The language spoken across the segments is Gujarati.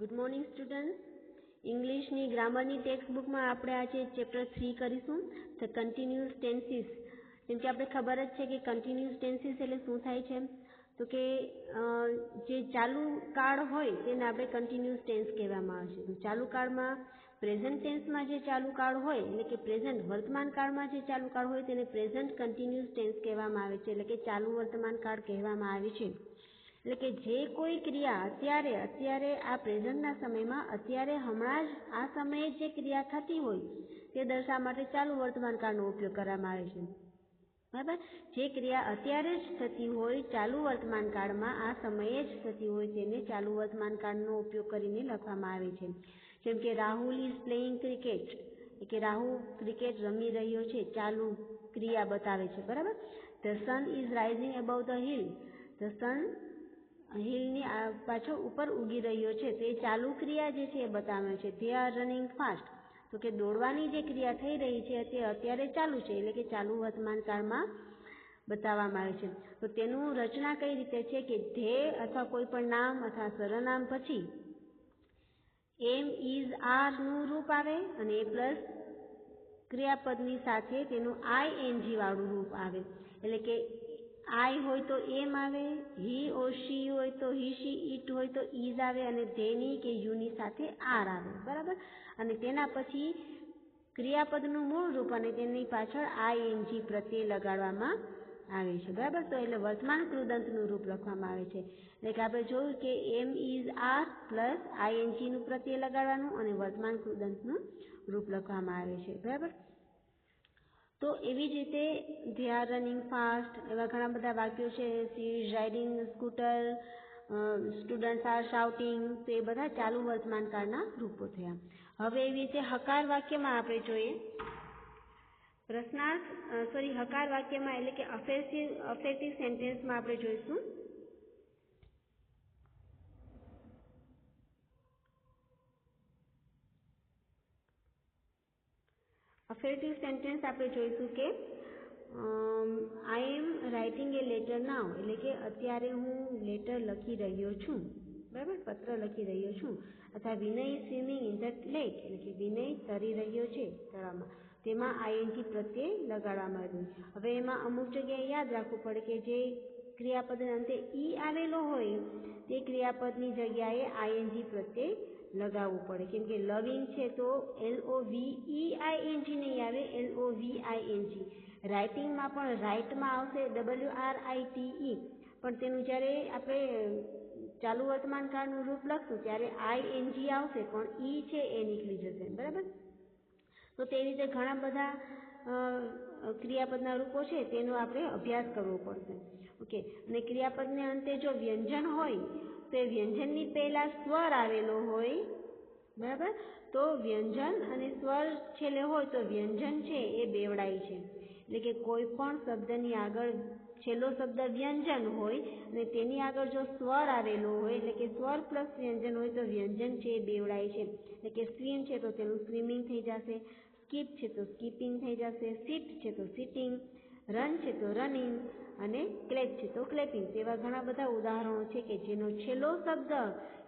Good morning student. ઇંગ્લિશની ગ્રામરની ટેક્સ્ટ બુકમાં આપણે આજે ચેપ્ટર 3 કરીશું, ધ કન્ટિન્યુઅસ ટેન્સીસ. જેમ કે આપણે ખબર જ છે કે કન્ટિન્યુઅસ ટેન્સીસ એટલે શું થાય છે, તો કે જે ચાલુ કાળ હોય તેને આપણે કન્ટિન્યુઅસ ટેન્સ કહેવામાં આવે છે. તો ચાલુ કાળમાં પ્રેઝન્ટ ટેન્સમાં જે ચાલુ કાળ હોય એટલે કે પ્રેઝન્ટ વર્તમાન કાળમાં જે ચાલુ કાળ હોય તેને પ્રેઝન્ટ કન્ટિન્યુઅસ ટેન્સ કહેવામાં આવે છે, એટલે કે ચાલુ વર્તમાન કાળ કહેવામાં આવે છે. એટલે કે જે કોઈ ક્રિયા અત્યારે આ પ્રેઝન્ટના સમયમાં અત્યારે હમણાં જ આ સમયે જે ક્રિયા થતી હોય તે દર્શાવવા માટે ચાલુ વર્તમાન કાળનો ઉપયોગ કરવામાં આવે છે. બરાબર, જે ક્રિયા અત્યારે જ થતી હોય ચાલુ વર્તમાન કાળમાં આ સમયે જ થતી હોય તેને ચાલુ વર્તમાન કાળનો ઉપયોગ કરીને લખવામાં આવે છે. જેમ કે રાહુલ ઇઝ પ્લેઇંગ ક્રિકેટ, એટલે કે રાહુલ ક્રિકેટ રમી રહ્યો છે, ચાલુ ક્રિયા બતાવે છે. બરાબર, the sun is rising above the hill, the sun હિલની પાછળ ઉપર ઉગી રહ્યો છે, તો એ ચાલુ ક્રિયા જે છે એ બતાવે છે. ધે આર રનિંગ ફાસ્ટ, તો કે દોડવાની જે ક્રિયા થઈ રહી છે તે અત્યારે ચાલુ છે, એટલે કે ચાલુ વર્તમાન કાળમાં બતાવવામાં આવે છે. તો તેનું રચના કઈ રીતે છે કે ધે અથવા કોઈ પણ નામ અથવા સરનામ પછી એમ ઇઝ આર નું રૂપ આવે અને એ પ્લસ ક્રિયાપદની સાથે તેનું આઈએનજી વાળું રૂપ આવે. એટલે કે આઈ હોય તો એમ આવે, હી ઓ શી હોય તો હી શી ઇટ હોય તો ઇઝ આવે અને ધેની કે યુની સાથે આર આવે. બરાબર, અને તેના પછી ક્રિયાપદનું મૂળ રૂપ અને તેની પાછળ આઈએનજી પ્રત્યય લગાડવામાં આવે છે. બરાબર, તો એટલે વર્તમાન કૃદંતનું રૂપ લખવામાં આવે છે. એટલે કે આપણે જોયું કે એમ ઇઝ આર પ્લસ આઈએનજીનું પ્રત્યય લગાડવાનું અને વર્તમાન કૃદંતનું રૂપ લખવામાં આવે છે. બરાબર, તો એવી જ રીતે ધે આર રનિંગ ફાસ્ટ એવા ઘણા બધા વાક્યો છે. She is riding scooter, students are shouting, તો એ બધા ચાલુ વર્તમાન કાળના રૂપો થયા. હવે એવી રીતે હકાર વાક્યમાં આપણે જોઈએ હકાર વાક્યમાં એટલે કે અફેક્ટિવ સેન્ટેન્સમાં આપણે જોઈશું અફેક્ટિવ સેન્ટેન્સ કે આઈ એમ રાઇટિંગ એ લેટર નાઉ, એટલે કે અત્યારે હું લેટર લખી રહ્યો છું. બરાબર, પત્ર લખી રહ્યો છું. અથવા વિનય સ્વિમિંગ ઇન ધ લેક, એટલે કે વિનય તરી રહ્યો છે તળાવમાં, તેમાં આઈએનજી પ્રત્યે લગાડવામાં આવ્યું. હવે એમાં અમુક જગ્યાએ યાદ રાખવું પડે કે જે ક્રિયાપદના અંતે ઈ આવેલો હોય તે ક્રિયાપદની જગ્યાએ આઈએનજી પ્રત્યે લગાવવું પડે. કેમ કે લવિંગ છે તો LOVEING નહીં આવે, LOVING. રાઇટિંગમાં પણ રાઇટમાં આવશે WRITE, પણ તેનું જ્યારે આપણે ચાલુ વર્તમાન કાળનું રૂપ લખશું ત્યારે આઈએનજી આવશે પણ ઈ છે એ નીકળી જશે. બરાબર, તો તે રીતે ઘણા બધા ક્રિયાપદના રૂપો છે તેનો આપણે અભ્યાસ કરવો પડશે. ઓકે, અને ક્રિયાપદને અંતે જો વ્યંજન હોય તો એ વ્યંજનની પહેલા સ્વર આવેલો હોય. બરાબર, તો વ્યંજન અને સ્વર છેલ્લે હોય તો વ્યંજન છે એ બેવડાય છે. એટલે કે કોઈ પણ શબ્દની આગળ છેલ્લો શબ્દ વ્યંજન હોય અને તેની આગળ જો સ્વર આવેલો હોય એટલે કે સ્વર પ્લસ વ્યંજન હોય તો વ્યંજન છે એ બેવડાય છે. એટલે કે સ્વિમ છે તો તેનું સ્વિમિંગ થઈ જશે, સ્કીપ છે તો સ્કીપિંગ થઈ જશે, સિટ છે તો સિટિંગ, રન છે તો રનિંગ અને ક્લેપ છે તો ક્લેપિંગ. તેવા ઘણા બધા ઉદાહરણો છે કે જેનો છેલ્લો શબ્દ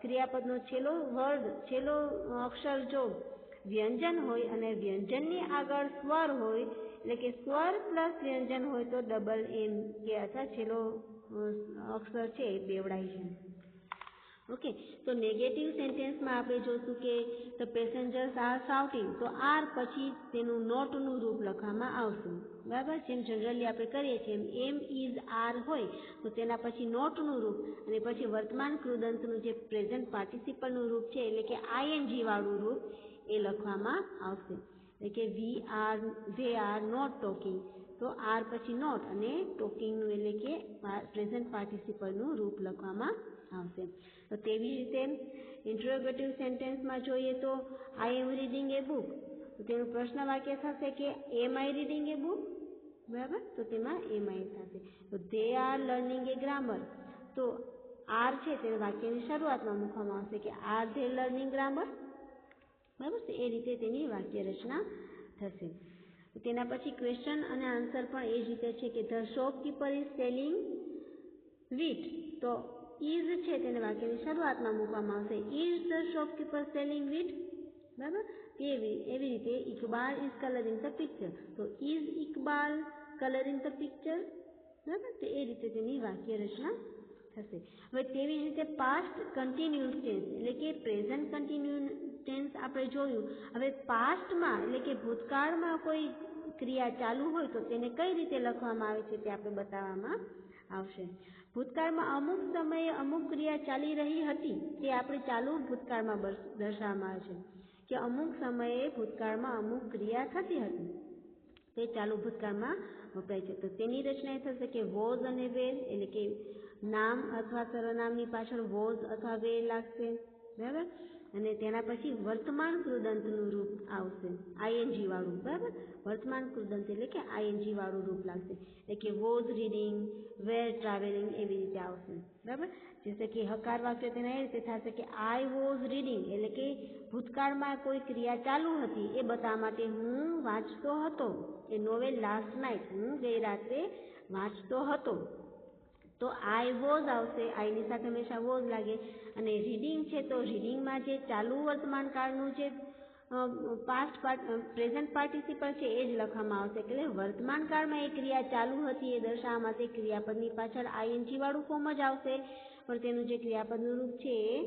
ક્રિયાપદનો છેલ્લો અક્ષર જો વ્યંજન હોય અને વ્યંજનની આગળ સ્વર હોય એટલે કે સ્વર પ્લસ વ્યંજન હોય તો ડબલ એમ કે અથવા છેલ્લો અક્ષર છે એ બેવડાય છે. ઓકે, તો નેગેટિવ સેન્ટેન્સમાં આપણે જોશું કે ધ પેસેન્જર્સ આર શાઉટિંગ, તો આર પછી તેનું નોટનું રૂપ લખવામાં આવશે. બરાબર, જેમ જનરલી આપણે કરીએ છીએ એમ ઇઝ આર હોય તો તેના પછી નોટનું રૂપ અને પછી વર્તમાન કૃદંતનું જે પ્રેઝન્ટ પાર્ટિસિપલનું રૂપ છે એટલે કે આઈએનજી વાળું રૂપ એ લખવામાં આવશે. એટલે કે ધે આર નોટ ટોકિંગ, તો આર પછી નોટ અને ટોકિંગનું એટલે કે પ્રેઝન્ટ પાર્ટિસિપલનું રૂપ લખવામાં આવશે. તો તેવી રીતે ઇન્ટરોગેટિવ સેન્ટેન્સમાં જોઈએ તો આઈ એમ રીડિંગ એ બુક, તો તેનું પ્રશ્ન વાક્ય થશે કે એમ આઈ રીડિંગ એ બુક. બરાબર, તો તેમાં એમ આઈ થશે. તો they are learning A grammar, તો આર છે તે વાક્યની શરૂઆતમાં મૂકવામાં આવશે કે આર ધે લર્નિંગ ગ્રામર. બરાબર, તો એ રીતે તેની વાક્ય રચના થશે. તેના પછી ક્વેશ્ચન અને આન્સર પણ એ જ રીતે છે કે the shopkeeper is selling wheat, તો ઇઝ છે તેને વાક્યની શરૂઆતમાં મૂકવામાં આવશે. Is the shopkeeper selling wheat? બરાબર, એવી રીતે Iqbal is colouring the picture. તો is Iqbal colouring the picture? બરાબર, તો એ રીતે તેની વાક્ય રચના થશે. હવે તેવી જ રીતે પાસ્ટ કન્ટિન્યુઅસ ટેન્સ એટલે કે પ્રેઝન્ટ કન્ટિન્યુઅસ ટેન્સ આપણે જોયું. હવે પાસ્ટમાં એટલે કે ભૂતકાળમાં કોઈ ક્રિયા ચાલુ હોય તો તેને કઈ રીતે લખવામાં આવે છે તે આપણે બતાવવામાં આવશે. ભૂતકાળમાં અમુક સમયે અમુક ક્રિયા ચાલી રહી હતી તે આપણે ચાલુ ભૂતકાળમાં દર્શાવવામાં આવે છે કે અમુક સમયે ભૂતકાળમાં અમુક ક્રિયા થતી હતી તે ચાલુ ભૂતકાળમાં વપરાય છે. તો તેની રચના એ થશે કે વોઝ અને વેર એટલે કે નામ અથવા સર્વનામની પાછળ વોઝ અથવા વેર લાગશે. બરાબર, અને તેના પછી વર્તમાન કૃદંતનું રૂપ આવશે આઈએનજી વાળું. બરાબર, વર્તમાન કૃદંત એટલે કે આઈએનજી વાળું રૂપ લાગશે એટલે કે વોઝ રીડિંગ, વેર ટ્રાવેલિંગ એવી રીતે આવશે. બરાબર, જૈસે કે હકાર વાક્ય તેના એ રીતે થશે કે આઈ વોઝ રીડિંગ એટલે કે ભૂતકાળમાં કોઈ ક્રિયા ચાલુ હતી એ બતાવવા માટે હું વાંચતો હતો એ નોવેલ લાસ્ટ નાઇટ, હું ગઈ રાત્રે વાંચતો હતો. તો આઈ વોઝ આવશે, આઈની સાથે હંમેશા વોઝ લાગે. અને રીડિંગ છે તો રીડિંગમાં જે ચાલુ વર્તમાન કાળનું જે પ્રેઝન્ટ પાર્ટિસિપલ છે એ જ લખવામાં આવશે. એટલે વર્તમાન કાળમાં એ ક્રિયા ચાલુ હતી એ દર્શાવવા માટે ક્રિયાપદની પાછળ આઈએનજી વાળું ફોર્મ જ આવશે, પણ તેનું જે ક્રિયાપદનું રૂપ છે એ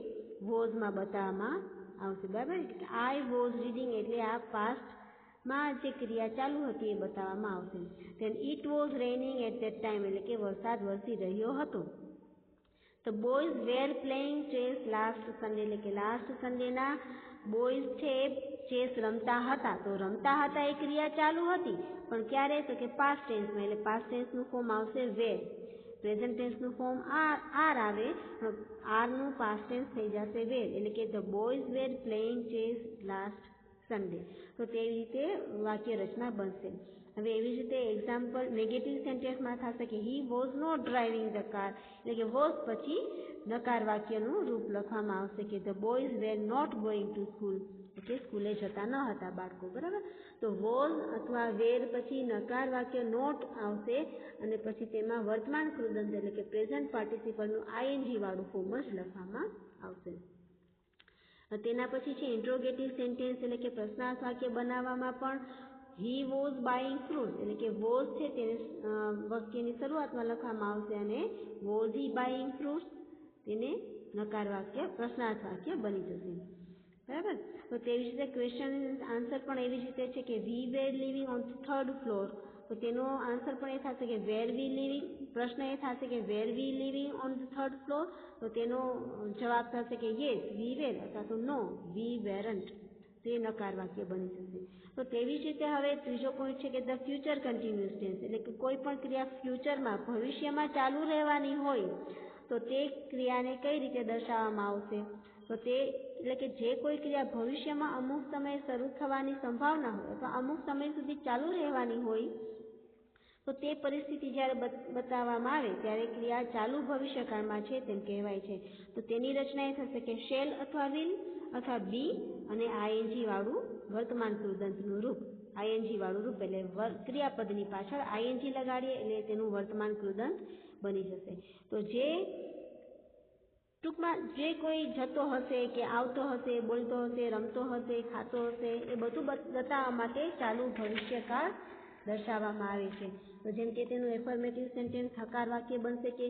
વોઝમાં બતાવવામાં આવશે. બરાબર, આઈ વોઝ રીડિંગ એટલે આ પાસ્ટમાં જે ક્રિયા ચાલુ હતી એ બતાવવામાં આવશે. Then it was raining at that time એટલે કે વરસાદ વરસી રહ્યો હતો. તો boys were playing chess last Sunday એટલે કે લાસ્ટ સન્ડેના બોયઝ છે ચેસ રમતા હતા. તો રમતા હતા એ ક્રિયા ચાલુ હતી પણ ક્યારે? તો કે પાસ્ટ ટેન્સમાં, એટલે પાસ્ટ ટેન્સનું ફોર્મ આવશે વેર. પ્રેઝન્ટ ટેન્સનું ફોર્મ આર આવે, આરનું પાસ્ટ ટેન્સ થઈ જશે વેર એટલે કે the boys were playing chess last Sunday. તો તેવી રીતે વાક્ય રચના બનશે. હવે એવી જ રીતે એક્ઝામ્પલ નેગેટિવ સેન્ટેન્સમાં થશે કે he was not driving the car એટલે કે વોઝ પછી નકાર વાક્યનું રૂપ લખવામાં આવશે કે the boys were not going to school એટલે સ્કૂલે જતા ન હતા બાળકો. બરાબર, તો વોઝ અથવા વેર પછી નકાર વાક્ય નોટ આવશે અને પછી તેમાં વર્તમાન કૃદંત એટલે કે પ્રેઝન્ટ પાર્ટિસિપલનું આઈએનજી વાળું ફોર્મ જ લખવામાં આવશે. તેના પછી છે ઇન્ટ્રોગેટિવ સેન્ટેન્સ એટલે કે પ્રશ્નાર્થ વાક્ય બનાવવામાં પણ હી વોઝ બાઇંગ ફ્રૂટ્સ એટલે કે વોઝ છે તેને વાક્યની શરૂઆતમાં લખવામાં આવશે અને વોઝ હી બાઇંગ ફ્રૂટ્સ તેને નકાર વાક્ય પ્રશ્નાર્થ વાક્ય બની જશે. બરાબર, તો તેવી જ રીતે ક્વેશ્ચન આન્સર પણ એવી જ રીતે છે કે વી વેર લિવિંગ ઓન થર્ડ ફ્લોર. તો તેનો આન્સર પણ એ થશે કે વેર વી લિવિંગ, પ્રશ્ન એ થશે કે were we living on the third floor. તો તેનો જવાબ થશે કે યસ વી વેર અથવા તો નો વી વેરન્ટ. તે નકાર વાક્ય બની જશે. તો તેવી જ રીતે હવે ત્રીજો પોઈન્ટ છે કે ધ ફ્યુચર કન્ટિન્યુઅસ ટેન્સ એટલે કે કોઈ પણ ક્રિયા ફ્યુચરમાં ભવિષ્યમાં ચાલુ રહેવાની હોય તો તે ક્રિયાને કઈ રીતે દર્શાવવામાં આવશે? તો તે એટલે કે જે કોઈ ક્રિયા ભવિષ્યમાં અમુક સમયે શરૂ થવાની સંભાવના હોય અથવા અમુક સમય સુધી ચાલુ રહેવાની હોય તો તે પરિસ્થિતિ જ્યારે બતાવવામાં આવે ત્યારે ક્રિયા ચાલુ ભવિષ્યકાળમાં છે તેમ કહેવાય છે. તો તેની રચના એ થશે કે શેલ અથવા વિલ અથવા બી અને આઈએનજી વાળું વર્તમાન કૃદંતનું રૂપ. આઈએનજી વાળું રૂપ એટલે ક્રિયાપદની પાછળ આઈએનજી લગાડીએ એટલે તેનું વર્તમાન કૃદંત બની જશે. તો જે ટૂંકમાં જે કોઈ જતો હશે કે આવતો હશે, બોલતો હશે, રમતો હશે, ખાતો હશે એ બધું બતાવવા માટે ચાલુ ભવિષ્યકાળ દર્શાવવામાં આવે છે. તો જેમ કે તેનું એફર્મેટિવ સેન્ટેન્સ હકાર વાક્ય બનશે કે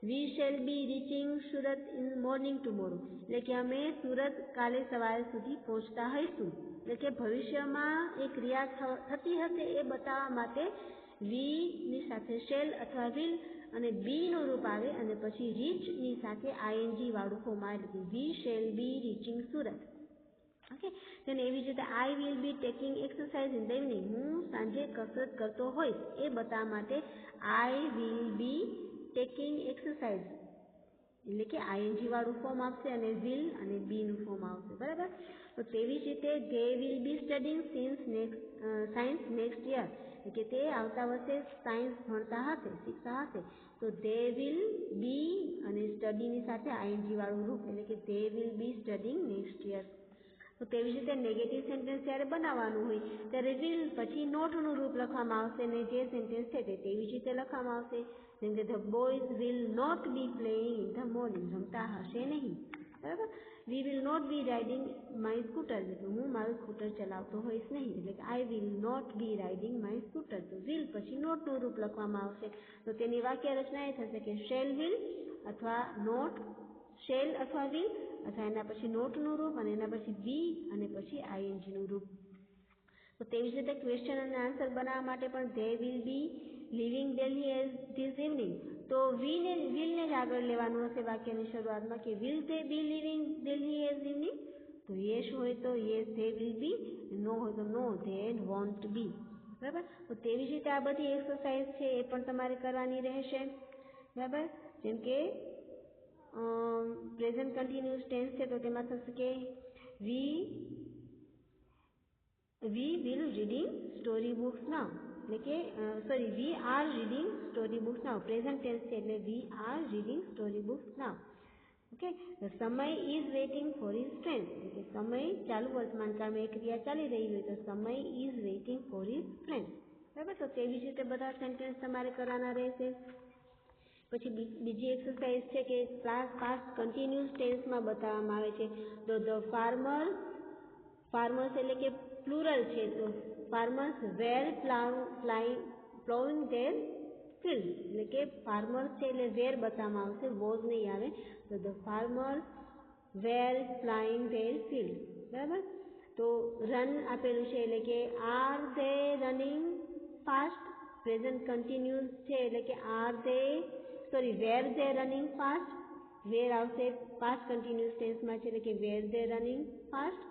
we shall be reaching Surat in morning tomorrow એટલે કે અમે સુરત કાલે સવારે સુધી પહોંચતા હઈશું. એટલે કે ભવિષ્યમાં એ ક્રિયા થતી હશે એ બતાવવા માટે વી ની સાથે શેલ અથવા વિલ અને બી નું રૂપ આવે અને પછી રીચ ની સાથે આઈએનજી વાળું ફોર્મ આવે એટલે we shall be reaching Surat. Okay, then એવી જ રીતે આઈ will B taking exercise in the evening હું સાંજે કસરત કરતો હોઈશ એ બતાવવા માટે આઈ વિલ બી ટેકિંગ એક્સરસાઇઝ એટલે કે આઈએનજી વાળું ફોર્મ આવશે અને વિલ અને બી નું ફોર્મ આવશે. બરાબર, તો તેવી જ રીતે they will be studying science next year એટલે કે તે આવતા વર્ષે સાયન્સ ભણતા હશે, શીખતા હશે. તો દે વિલ બી અને સ્ટડીની સાથે આઈએનજી વાળું રૂપ એટલે કે they will be studying next year. તો તેવી જ રીતે નેગેટિવ સેન્ટેન્સ જ્યારે બનાવવાનું હોય ત્યારે વિલ પછી નોટનું રૂપ લખવામાં આવશે અને જે સેન્ટેન્સ છે તે તેવી જ રીતે લખવામાં આવશે. જેમ કે the boys will not be playing in the morning, રમતા હશે નહીં, બરાબર. We will not be riding my scooter, એટલે કે હું મારું સ્કૂટર ચલાવતો હોઈશ નહીં, એટલે કે I will not be riding my scooter. તો વિલ પછી નોટનું રૂપ લખવામાં આવશે, તો તેની વાક્ય રચના એ થશે કે શેલ વિલ અથવા નોટ, શેલ અથવા વિલ, અથવા એના પછી નોટનું રૂપ અને એના પછી બી અને પછી આઈએનજીનું રૂપ. તો તેવી જ રીતે ક્વેશ્ચન અને આન્સર બનાવવા માટે પણ they will be living Delhi as this evening, તો વિલને જ આગળ લેવાનું હશે વાક્યની શરૂઆતમાં, કે will they B living Delhi as evening, તો યસ હોય તો યસ ધે વિલ બી, નો હોય તો નો ધે વોન્ટ બી, બરાબર. તો તેવી જ રીતે આ બધી એક્સરસાઇઝ છે એ પણ તમારે કરવાની રહેશે, બરાબર. જેમ કે પ્રેઝન્ટ કન્ટિન્યુઅસ ટેન્સ છે તો તેમાં થશે કે we will reading story books now, એટલે કે sorry we are reading story books now, present tense છે એટલે we are reading story books now. Okay, Samay is waiting for his friend, એટલે કે સમય ચાલુ વર્તમાનકાળમાં એક ક્રિયા ચાલી રહી હોય તો Samay is waiting for his friend, બરાબર. તો તેવી જ રીતે બધા સેન્ટેન્સ તમારે કરવાના રહેશે. પછી બીજી એક્સરસાઇઝ છે કે પાસ્ટ કન્ટિન્યુઅસ ટેન્સમાં બતાવવામાં આવે છે, તો ધ ફાર્મર્સ એટલે કે પ્લુરલ છે, તો ફાર્મર્સ વેર પ્લાઉઇંગ ધેર ફિલ્ડ, એટલે કે ફાર્મર્સ છે એટલે વેર બતાવવામાં આવશે, વોઝ નહીં આવે, તો the farmers were ploughing their field, બરાબર. તો રન આપેલું છે એટલે કે are they running fast, present continuous છે એટલે કે were they running fast, were આવશે પાસ્ટ કન્ટિન્યુઅસ ટેન્સમાં છે એટલે કે વેર ધે રનિંગ ફાસ્ટ,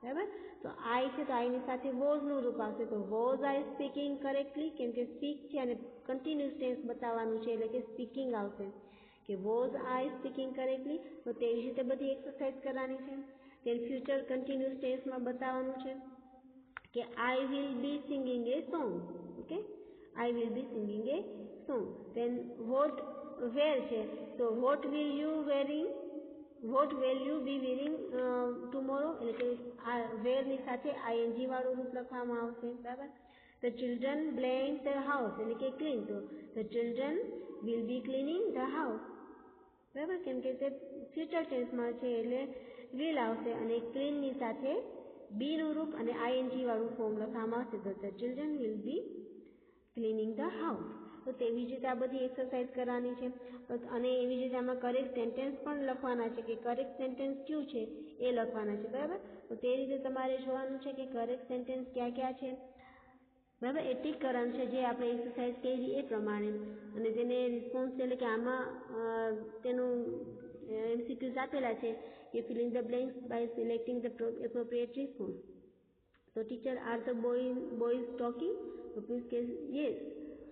બરાબર. તો આઈ છે તો આઈની સાથે વોઝનું રૂપ આવશે, તો વોઝ આઈ સ્પીકિંગ કરેક્ટલી, કેમ કે સ્પીક છે અને કન્ટિન્યુઅસ ટેન્સ બતાવવાનું છે એટલે કે સ્પીકિંગ આવશે, કે વોઝ આઈ સ્પીકિંગ કરેક્ટલી. તો તેવી જ રીતે બધી એક્સરસાઇઝ કરવાની છે. તે ફ્યુચર કન્ટિન્યુઅસ ટેન્સમાં બતાવવાનું છે કે I will be singing a song, okay, I will be singing a song. Then wear છે તો what will you be wearing tomorrow, એટલે કે આ વેરની સાથે આઈએનજી વાળું રૂપ લખવામાં આવશે, બરાબર. The children blank the house, એટલે કે ક્લીન, તો the children will be cleaning the house, બરાબર. કેમ કે તે ફ્યુચર ટેન્સમાં છે એટલે વિલ આવશે અને ક્લીનની સાથે બીનું રૂપ અને આઈએનજી વાળું ફોર્મ લખવામાં આવશે, તો the children will be cleaning the house. તો તેવી જ રીતે આ બધી એક્સરસાઇઝ કરવાની છે. અને એવી જ રીતે આમાં કરેક્ટ સેન્ટેન્સ પણ લખવાના છે, કે કરેક્ટ સેન્ટેન્સ કયું છે એ લખવાના છે, બરાબર. તો તે રીતે તમારે જોવાનું છે કે કરેક્ટ સેન્ટેન્સ ક્યાં છે, બરાબર. એ ટીક કરવાનું છે જે આપણે એક્સરસાઇઝ કરી એ પ્રમાણે, અને તેને રિસ્પોન્સ એટલે કે આમાં તેનું MCQs આપેલા છે કે filling the blanks by selecting the appropriate response. તો teacher are the boys talking, તો પ્લીઝ કે યસ,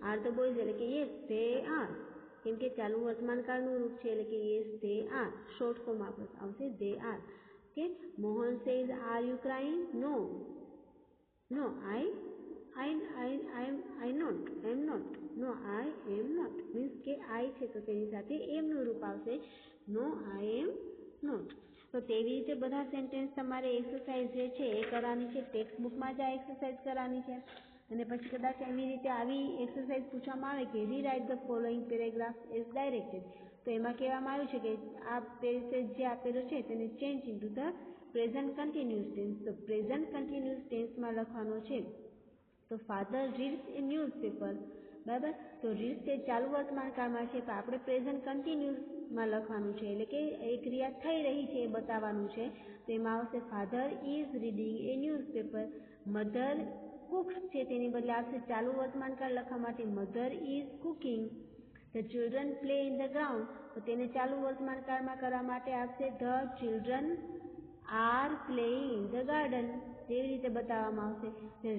આર ધ બોયઝ એટલે કે યસ ધે આર, કેમ કે ચાલુ વર્તમાનકાળનું રૂપ છે એટલે કે yes they are, short form આવશે they are. Okay, Mohan says are you crying, no I am not, no I am not, means કે આઈ છે તો તેની સાથે એમનું રૂપ આવશે, નો આઈ એમ નોટ. તો તેવી રીતે બધા સેન્ટેન્સ તમારે એક્સરસાઇઝ જે છે એ કરવાની છે, ટેક્સ્ટ બુકમાં જ આ એક્સરસાઇઝ કરવાની છે. અને પછી કદાચ એવી રીતે આવી એક્સરસાઇઝ પૂછવામાં આવે કે rewrite the following paragraph as directed, તો એમાં કહેવામાં આવ્યું છે કે આ પેસેજ જે આપેલું છે તેને change into the present continuous tense. તો પ્રેઝન્ટ કન્ટિન્યુઅસ ટેન્સમાં લખવાનો છે તો ફાધર રીડ્સ એ ન્યૂઝપેપર, બરાબર. તો રીડ્સ તે ચાલુ વર્તમાનકાળમાં છે તો આપણે પ્રેઝન્ટ કન્ટિન્યુઅસમાં લખવાનું છે, એટલે કે એ ક્રિયા થઈ રહી છે એ બતાવવાનું છે. તો એમાં આવશે father is reading A newspaper, mother cooks છે તેની બદલે આવશે ચાલુ વર્તમાનકાળ લખવા માટે mother is cooking. The children play in the ground, તો તેને ચાલુ વર્તમાનકાળમાં કરવા માટે આવશે the children are playing in the garden, તેવી રીતે બતાવવામાં આવશે.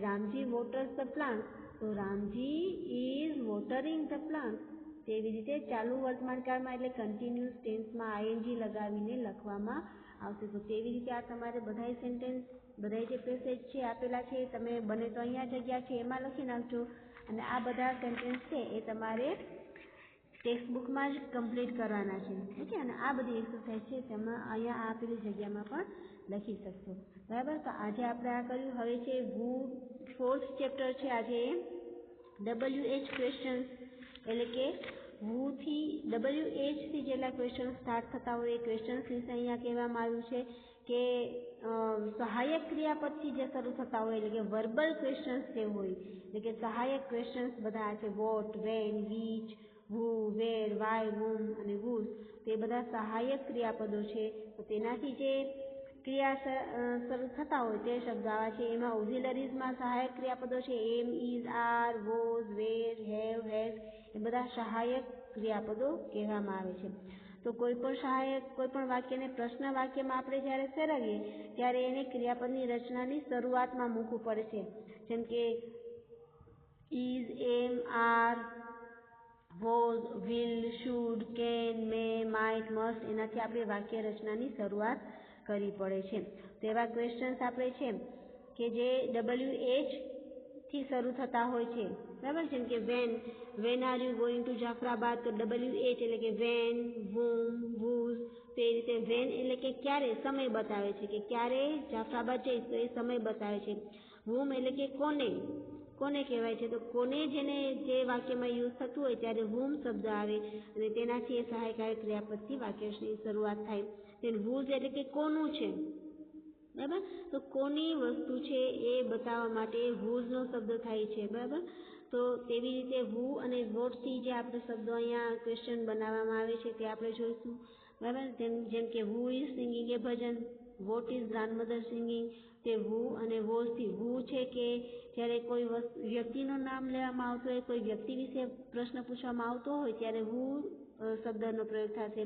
રામજી વોટર્સ ધ પ્લાન્ટ, તો Ramji is watering the plant, તેવી રીતે ચાલુ વર્તમાનકાળમાં એટલે કન્ટિન્યુઅસ ટેન્સમાં આઈએનજી લગાવીને લખવામાં આવશે. તો તેવી રીતે આ તમારે બધાય સેન્ટેન્સ, બધાય જે પેસેજ છે આપેલા છે તમે બને તો અહીંયા જગ્યા છે એમાં લખી નાખજો, અને આ બધા સેન્ટેન્સ છે એ તમારે ટેક્સ્ટ બુકમાં જ કમ્પ્લીટ કરવાના છે, ઓકે. અને આ બધી એક્સરસાઇઝ છે તેમાં અહીંયા આપેલી જગ્યામાં પણ લખી શકશો, બરાબર. તો આજે આપણે આ કર્યું. હવે છે ફોર્થ ચેપ્ટર છે આજે WH ક્વેશ્ચન્સ, એટલે કે who થી WH થી જેટલા ક્વેશ્ચન સ્ટાર્ટ થતા હોય એ ક્વેશ્ચન્સ વિશે અહીંયા કહેવામાં આવ્યું છે કે સહાયક ક્રિયાપદથી જે શરૂ થતા હોય એટલે કે વર્બલ ક્વેશ્ચન્સ જે હોય એટલે કે સહાયક ક્વેશ્ચન્સ બધા છે what, when, which, who, where, why, whom અને whose તે બધા સહાયક ક્રિયાપદો છે. તો તેનાથી જે ક્રિયા શરૂ થતા હોય તે શબ્દો આવા છે. એમાં ઓક્ઝિલરીઝમાં સહાયક ક્રિયાપદો છે am, is, are, was, were, have, has એ બધા સહાયક ક્રિયાપદો કહેવામાં આવે છે. તો કોઈ પણ વાક્યને પ્રશ્ન વાક્યમાં આપણે જ્યારે ફેરવીએ ત્યારે એને ક્રિયાપદની રચનાની શરૂઆતમાં મૂકવું પડે છે. જેમ કે is, am, are, was, will, should, can, may, might, must એનાથી આપણે વાક્ય રચનાની શરૂઆત કરવી પડે છે. તો એવા ક્વેશ્ચન્સ આપણે છે કે જે WH થી શરૂ થતા હોય છે, બરાબર. જેમ કે van are you going to Jafrabad, તો WH એટલે કે વેન, whom, whose. તો એ રીતે વેન એટલે કે ક્યારે, સમય બતાવે છે કે ક્યારે જાફરાબાદ જઈશ, તો એ સમય બતાવે છે. whom એટલે કે કોને કહેવાય છે, તો કોને જેને જે વાક્યમાં યુઝ થતું હોય ત્યારે whom શબ્દ આવે અને તેનાથી એ સહાયકારી ક્રિયાપદથી વાક્યની શરૂઆત થાય. then whose એટલે કે કોનું છે, બરાબર. તો કોની વસ્તુ છે એ બતાવવા માટે whose નો શબ્દ થાય છે, બરાબર. તો તેવી રીતે who અને what થી જે આપણે શબ્દો અહીંયા ક્વેશ્ચન બનાવવામાં આવે છે તે આપણે જોઈશું, બરાબર. જેમ કે who is singing A Bhajan, what is grandmother singing તે who અને was થી. who છે કે જ્યારે કોઈ વ્યક્તિનું નામ લેવામાં આવતું હોય, કોઈ વ્યક્તિ વિશે પ્રશ્ન પૂછવામાં આવતો હોય ત્યારે who શબ્દનો પ્રયોગ થશે.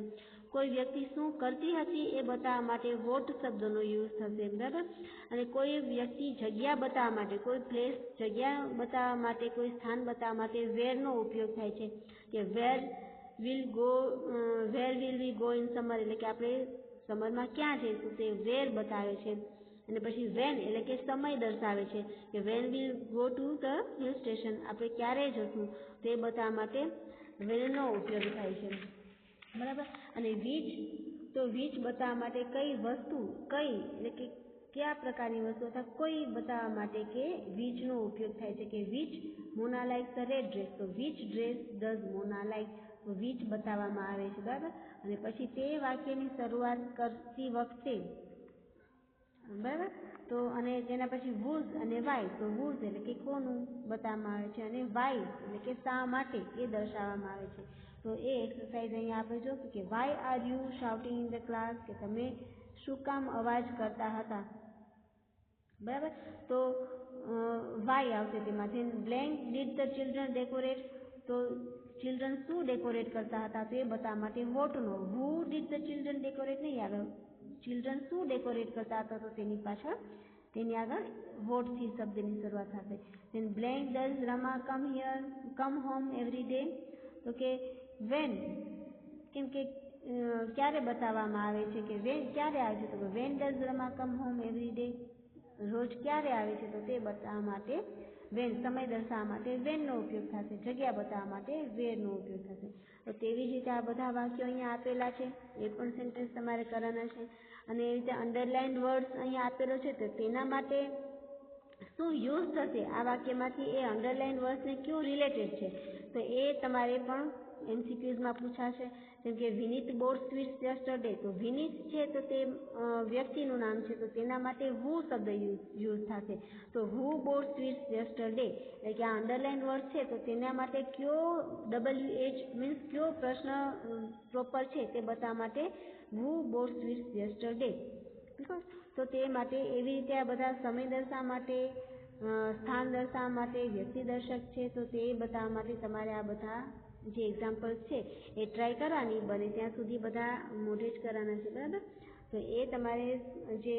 કોઈ વ્યક્તિ શું કરતી હતી એ બતાવવા માટે what શબ્દનો યુઝ થશે, બરાબર. અને કોઈ વ્યક્તિ જગ્યા બતાવવા માટે, કોઈ પ્લેસ જગ્યા બતાવવા માટે, કોઈ સ્થાન બતાવવા માટે વેરનો ઉપયોગ થાય છે કે where will we go in summer એટલે કે આપણે સમરમાં ક્યાં જઈશું તે વેર બતાવે છે. અને પછી વેન એટલે કે સમય દર્શાવે છે કે when will go to the hill station આપણે ક્યારે જશું તે બતાવવા માટે વેનનો ઉપયોગ થાય છે, બરાબર. અને વીચ બતાવવા માટે કઈ વસ્તુ, એટલે કે કયા પ્રકારની વસ્તુ અથવા કોઈ બતાવવા માટે કે વીચનો ઉપયોગ થાય છે કે which Mona likes the red dress, તો which dress does Mona like, તો વીચ બતાવવામાં આવે છે, બરાબર. અને પછી તે વાક્યની શરૂઆત કરતી વખતે, બરાબર. તો અને તેના પછી whose અને why, તો whose એટલે કે કોનું બતાવવામાં આવે છે અને why એટલે કે શા માટે એ દર્શાવવામાં આવે છે. તો એ એક્સરસાઇઝ અહીંયા આપણે જોશું કે why are you shouting in the class, કે તમે શું કામ અવાજ કરતા હતા, બરાબર. તો why આવશે તેમાં. then blank did the children decorate, તો ચિલ્ડ્રન શું ડેકોરેટ કરતા હતા તો એ બતાવવા માટે વોટનો. who did the children decorate નહીં આવે, ચિલ્ડ્રન શું ડેકોરેટ કરતા હતા તો તેની આગળ વોટથી શબ્દની શરૂઆત થશે. then blank does Rama come home every day, તો કે when, કેમ કે ક્યારે બતાવવામાં આવે છે કે વેન ક્યારે આવે છે, તો when does Rama come home every day, રોજ ક્યારે આવે છે તો તે બતાવવા માટે વેન, સમય દર્શાવવા માટે વેનનો ઉપયોગ થશે, જગ્યા બતાવવા માટે વેરનો ઉપયોગ થશે. તો તેવી જ રીતે આ બધા વાક્યો અહીંયા આપેલા છે, એ પણ સેન્ટેન્સ તમારે કરવાના છે. અને એ રીતે અંડરલાઇન્ડ વર્ડ્સ અહીંયા આપેલો છે તો તેના માટે શું યુઝ થશે આ વાક્યમાંથી, એ અંડરલાઇન વર્ડ્સને કયું રિલેટેડ છે તો એ તમારે પણ MCQsમાં પૂછાશે. જેમ કે વિનીત બોટ સ્વીટ્સ યસ્ટરડે, તો વિનીત છે તો તે વ્યક્તિનું નામ છે તો તેના માટે who શબ્દ યુઝ થશે. તો who બોટ સ્વીટ્સ યસ્ટરડે એટલે કે આ અંડરલાઇન વર્ડ છે તો તેના માટે કયો WH મીન્સ કયો પ્રશ્ન પ્રોપર છે તે બતાવવા માટે who boat sweets yesterday, because. તો તે માટે એવી રીતે આ બધા સમય દર્શાવવા માટે, સ્થાન દર્શાવવા માટે, વ્યક્તિ દર્શક છે તો તે બતાવવા માટે તમારે આ બધા જે એક્ઝામ્પલ્સ છે એ ટ્રાય કરવાની, બને ત્યાં સુધી બધા મોઢે જ કરવાના છે, બરાબર. તો એ તમારે જે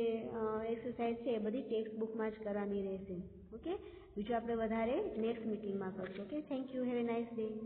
એક્સરસાઇઝ છે એ બધી ટેક્સ્ટ બુકમાં જ કરવાની રહેશે, ઓકે. બીજું આપણે વધારે નેક્સ્ટ મીટિંગમાં કરશું, okay. Thank you, have a nice day.